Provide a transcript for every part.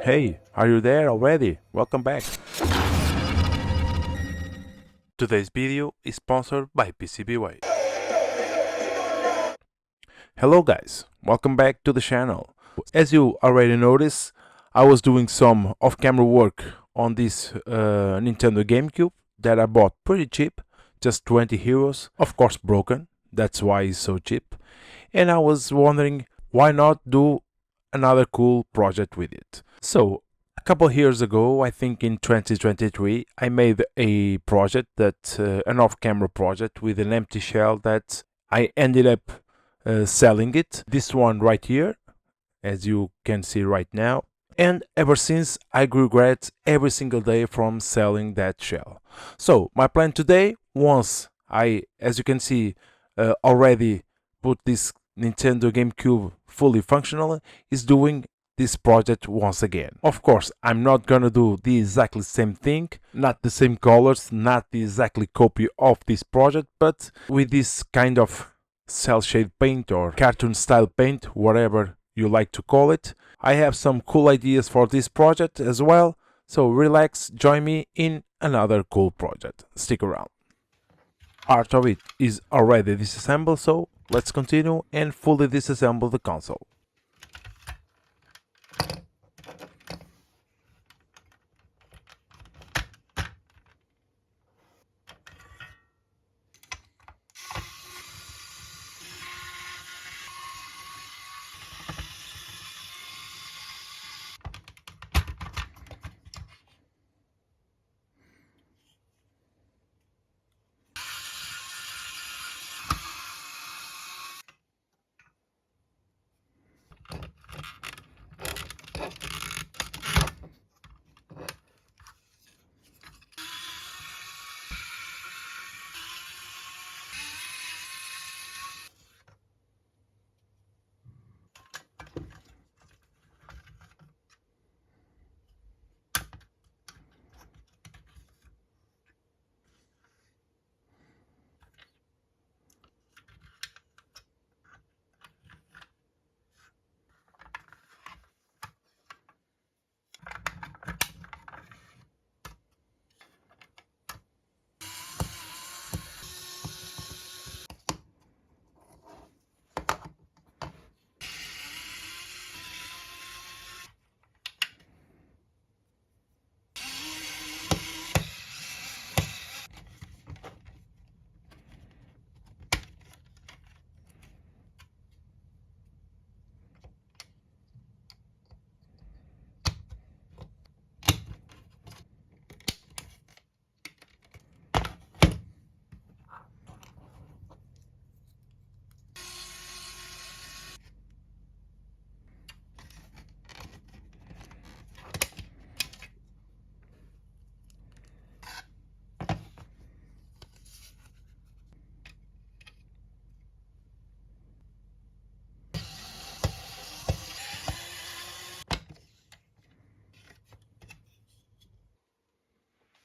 Hey, are you there already? Welcome back. Today's video is sponsored by PCBWay. Hello guys, welcome back to the channel. As you already noticed, I was doing some off-camera work on this Nintendo GameCube that I bought pretty cheap, just 20 euros, of course broken, that's why it's so cheap. And I was wondering why not do another cool project with it. So a couple years ago, I think in 2023, I made a project that an off-camera project with an empty shell that I ended up selling it. This one right here, as you can see right now. And ever since, I regret every single day from selling that shell. So my plan today, once I, as you can see, already put this Nintendo GameCube fully functional, is doing this project once again. Of course, I'm not gonna do the exactly same thing, not the same colors, not the exactly copy of this project, but with this kind of cell shade paint or cartoon style paint, whatever you like to call it. I have some cool ideas for this project as well, so relax, join me in another cool project. Stick around. Part of it is already disassembled, so let's continue and fully disassemble the console.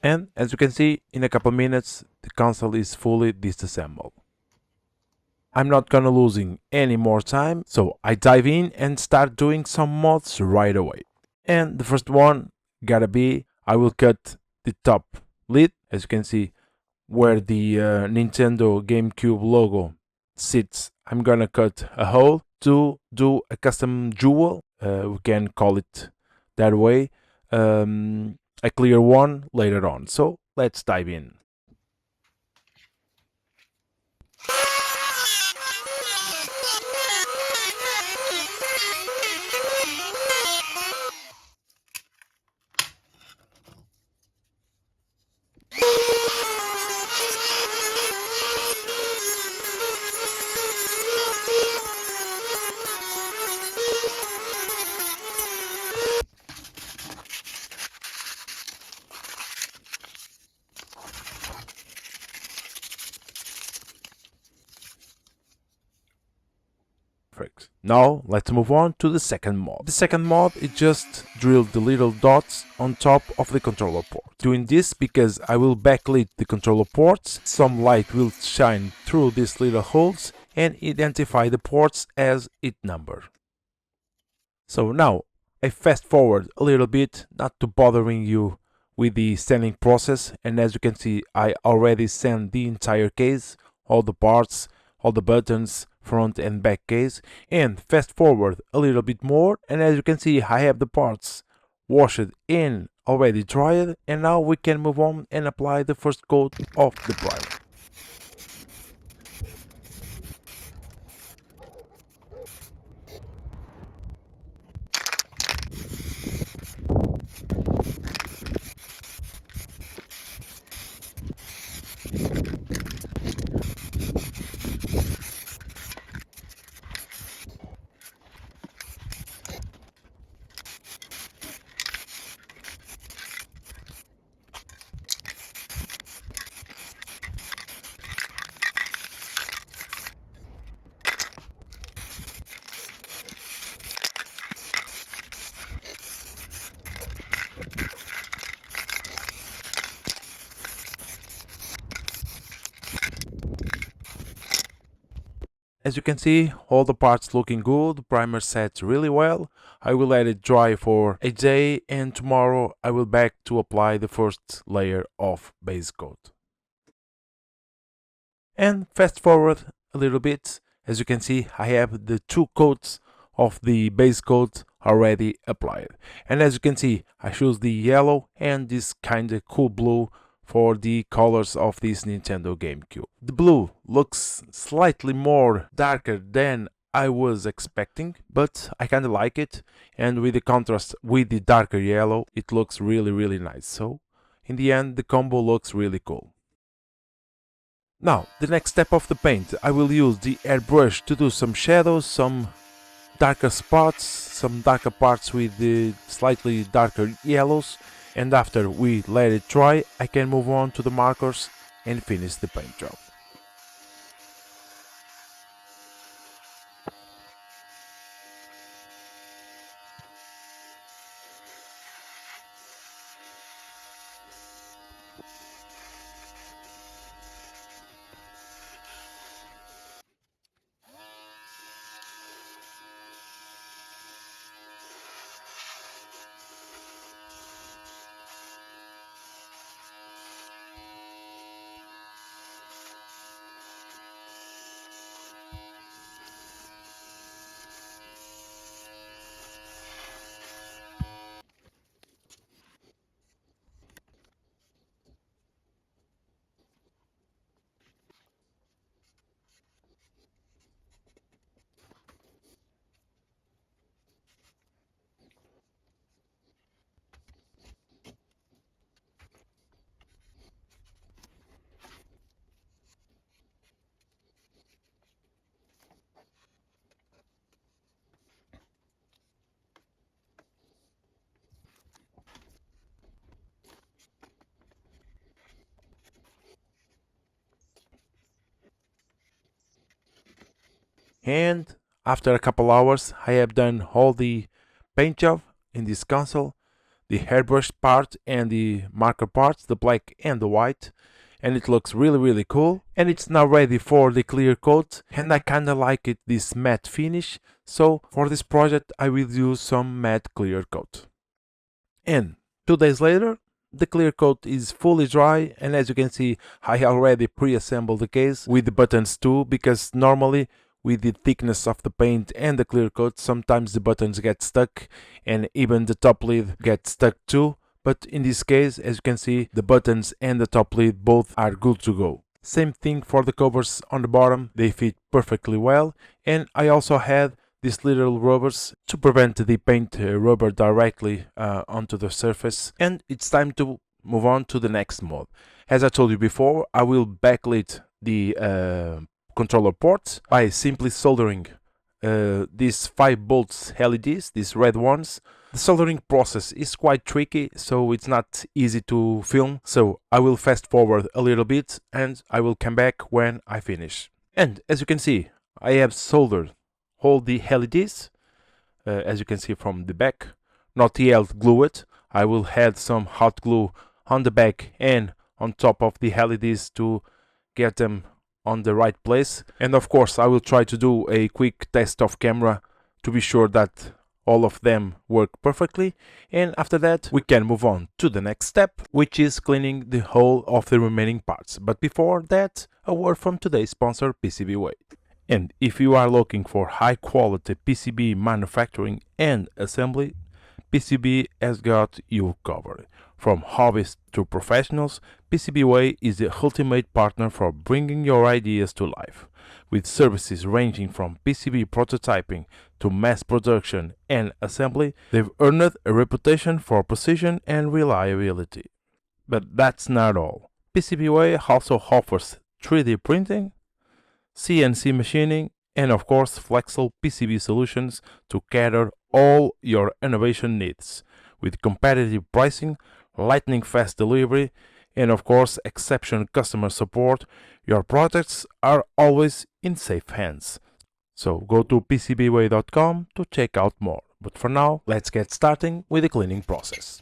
And as you can see, in a couple minutes, the console is fully disassembled. I'm not gonna losing any more time, so I dive in and start doing some mods right away. And the first one gotta be, I will cut the top lid, as you can see, where the Nintendo GameCube logo sits. I'm gonna cut a hole to do a custom jewel, we can call it that way. A clear one later on. So let's dive in. Perfect. Now let's move on to the second mod. The second mod is just drill the little dots on top of the controller port. Doing this because I will backlit the controller ports, some light will shine through these little holes and identify the ports as its number. So now I fast forward a little bit, not to bothering you with the sanding process, and as you can see I already sand the entire case, all the parts, all the buttons, front and back case, and fast forward a little bit more, and as you can see I have the parts washed and already dried, and now we can move on and apply the first coat of the primer. As you can see, all the parts looking good, the primer sets really well. I will let it dry for a day, and tomorrow I will back to apply the first layer of base coat. And fast forward a little bit, as you can see I have the 2 coats of the base coat already applied. And as you can see I choose the yellow and this kinda cool blue for the colors of this Nintendo GameCube. The blue looks slightly more darker than I was expecting, but I kinda like it, and with the contrast with the darker yellow it looks really nice. So in the end the combo looks really cool. Now the next step of the paint, I will use the airbrush to do some shadows, some darker spots, some darker parts with the slightly darker yellows, and after we let it dry I can move on to the markers and finish the paint job. And after a couple hours I have done all the paint job in this console, the hairbrush part and the marker parts, the black and the white, and it looks really cool, and it's now ready for the clear coat, and I kinda like it, this matte finish, so for this project I will use some matte clear coat. And 2 days later the clear coat is fully dry, and as you can see I already pre-assembled the case with the buttons too, because normally with the thickness of the paint and the clear coat sometimes the buttons get stuck and even the top lid gets stuck too, but in this case as you can see the buttons and the top lid both are good to go. Same thing for the covers on the bottom, they fit perfectly well, and I also had these little rubbers to prevent the paint rubber directly onto the surface. And it's time to move on to the next mode. As I told you before, I will backlit the controller ports by simply soldering these 5 bolts LEDs, these red ones. The soldering process is quite tricky, so it's not easy to film, so I will fast forward a little bit and I will come back when I finish. And as you can see, I have soldered all the LEDs, as you can see from the back, not yet glued. I will add some hot glue on the back and on top of the LEDs to get them on the right place, and of course I will try to do a quick test off camera to be sure that all of them work perfectly, and after that we can move on to the next step, which is cleaning the whole of the remaining parts. But before that, a word from today's sponsor, PCBWay. And if you are looking for high quality PCB manufacturing and assembly, PCB has got you covered. From hobbyists to professionals, PCBWay is the ultimate partner for bringing your ideas to life. With services ranging from PCB prototyping to mass production and assembly, they've earned a reputation for precision and reliability. But that's not all. PCBWay also offers 3D printing, CNC machining, and of course flexible PCB solutions to cater all your innovation needs, with competitive pricing, lightning fast delivery, and of course exceptional customer support. Your products are always in safe hands. So go to pcbway.com to check out more. But for now, let's get starting with the cleaning process.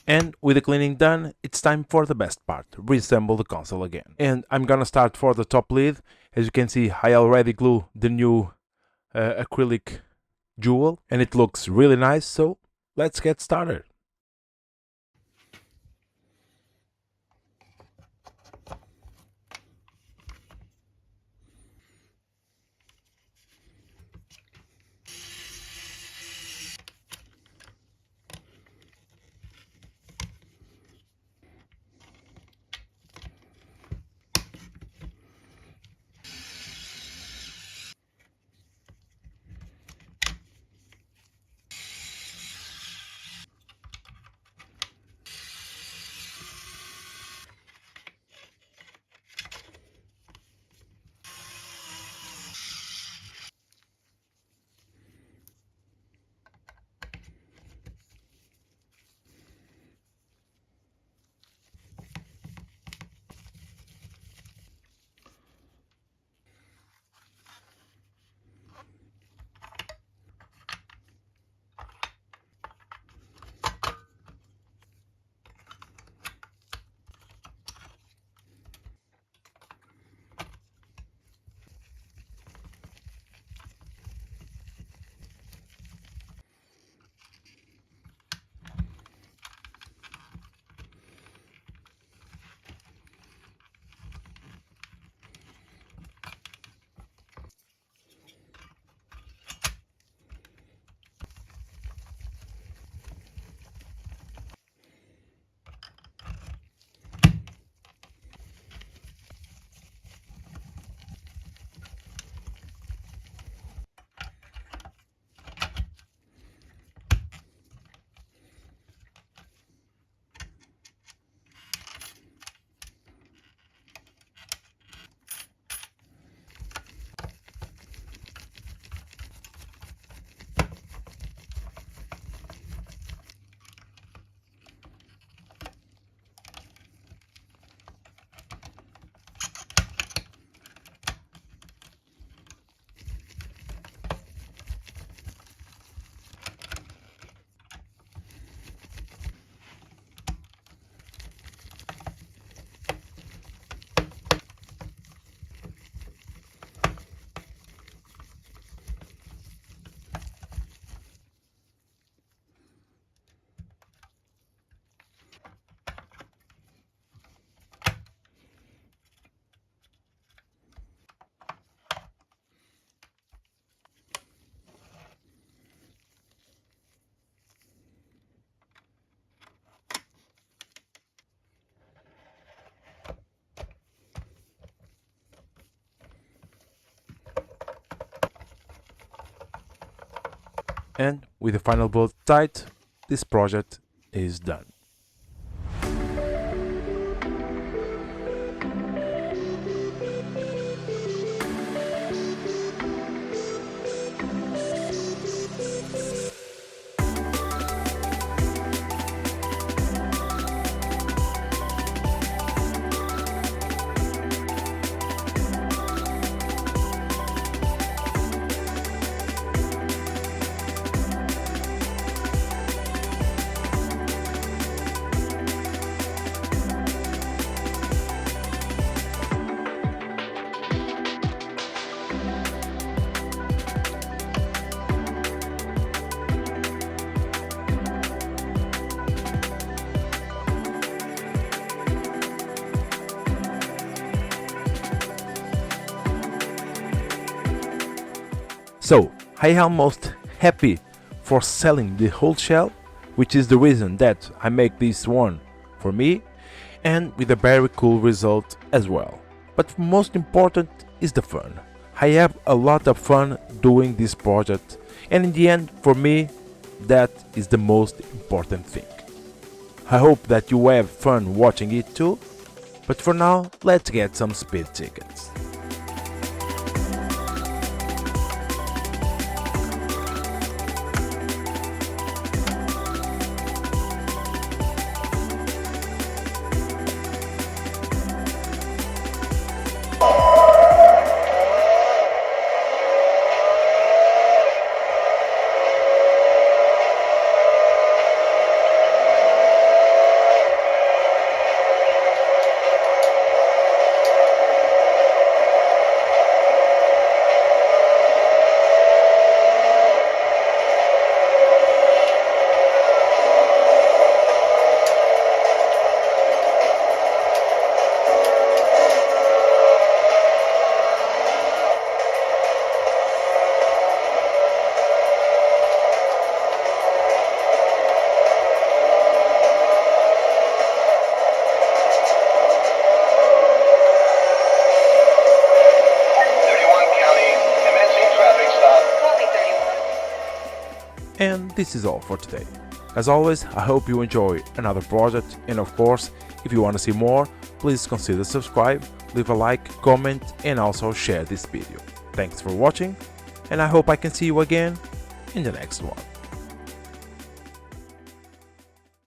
And with the cleaning done, it's time for the best part, reassemble the console again. And I'm gonna start for the top lid. As you can see, I already glue the new acrylic jewel, and it looks really nice, so let's get started. And with the final bolt tight, this project is done. So, I am almost happy for selling the whole shell, which is the reason that I make this one for me, and with a very cool result as well. But most important is the fun. I have a lot of fun doing this project, and in the end, for me, that is the most important thing. I hope that you have fun watching it too, but for now, let's get some speed tickets. And this is all for today. As always, I hope you enjoy another project, and of course, if you want to see more, please consider subscribe, leave a like, comment, and also share this video. Thanks for watching, and I hope I can see you again in the next one.